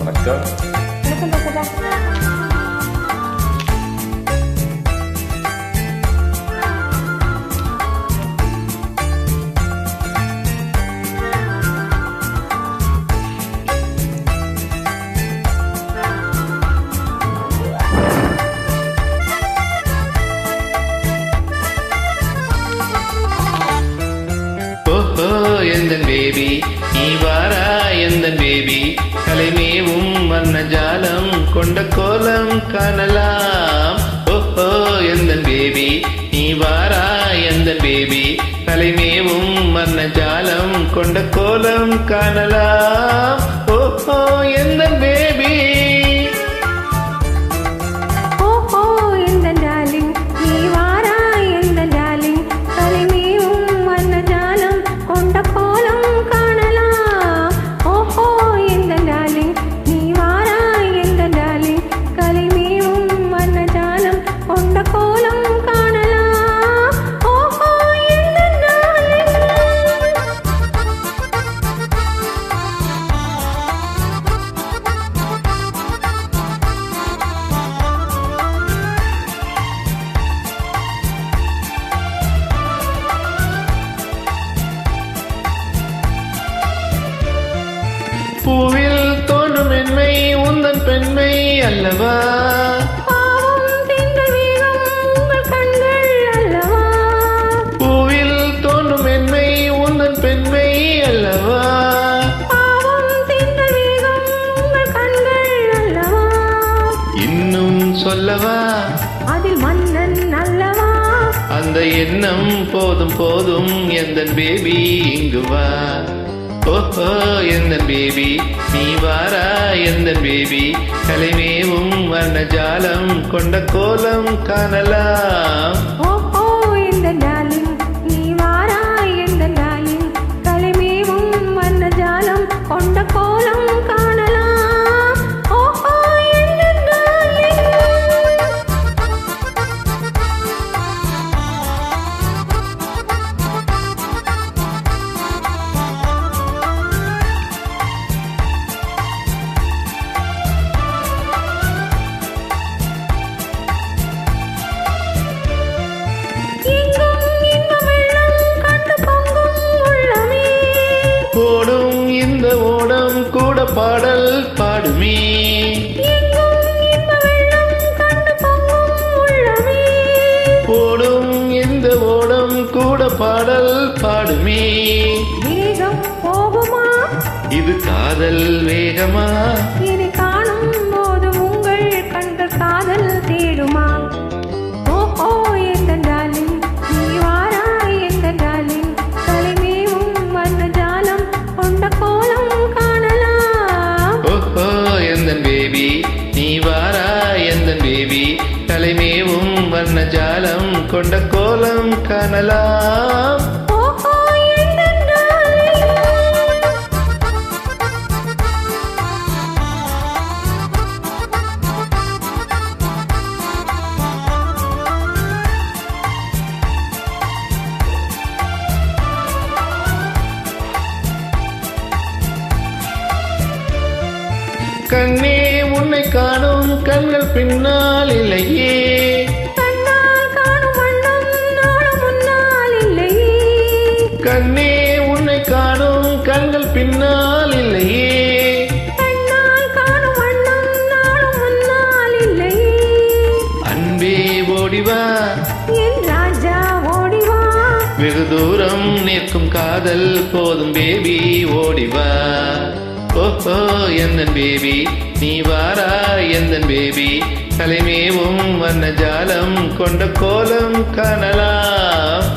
Let's go. எந்தன் baby நீ வாரா எந்தன் பேபி கலைமேவும் வர்ணஜாலம் கொண்ட கோலம் காணலாம். ஓஹோ எந்தன் பேபி நீ வாரா எந்தன் பேபி கலைமேவும் வர்ணஜாலம் கொண்ட கோலம் காணலாம். ஓஹோ எந்தன் பேபி பூவில் தோன்றும் மென்மை உந்தன் பெண்மை அல்லவா? பூவில் தோன்றும் மென்மை உந்தன் பெண்மை அல்லவா? இன்னும் சொல்லவா அதில் மன்னன் அல்லவா? அந்த எண்ணம் போதும் போதும் எந்தன் பேபி இங்கு வா. ஓஹோ எந்தன் பேபி நீ வாரா எந்தன் பேபி கலைமேவும் வர்ணஜாலம் கொண்ட கோலம் காணலாம். ஓஹோ இந்த டார்லிங் நீ வாரா எந்த டார்லிங் கலைமேவும் வர்ணஜாலம் கொண்ட கோலம் காணலாம். ஓஹோ இந்த டார்லிங் ஓடும் இந்த ஓடம் கூட பாடல் பாடுமே. ஓடும் இந்த ஓடம் கூட பாடல் பாடுமே. வேகம் போகுமா இது காதல் வேகமா? இனி காணும் போது உங்கள் கண்கள் காதல் தேடுமா? ஓஹோ எந்த டார்லிங் நீ வாரா எந்த டார்லிங் கலைமேவும் வர்ணஜாலம் கொண்ட கோலம் காணலாம். ஓஹோ எந்தன் பேபி நீ வாரா எந்தன் பேபி கலைமேவும் வர்ணஜாலம் கொண்ட கோலம் காணலாம். ஓஹோ எந்த டார்லிங் கண்ணே உன்னை காணும் கண்கள் பின்னால் இல்லையே. கண்ணால் காணும் வண்ணம் நாளும் முன்னால் இல்லையே. கண்ணே உன்னை காணும் கண்கள் பின்னால் இல்லையே. கண்ணால் காணும் வண்ணம் நாளும் முன்னால் இல்லையே. அன்பே ஓடிவா என் ராஜா ஓடிவா. வெகு தூரம் நிற்கும் காதல் போதும் பேபி ஓடிவா. ஓஹோ எந்தன் பேபி நீ வாரா எந்தன் பேபி கலைமேவும் வர்ணஜாலம் கொண்ட கோலம் காணலாம்.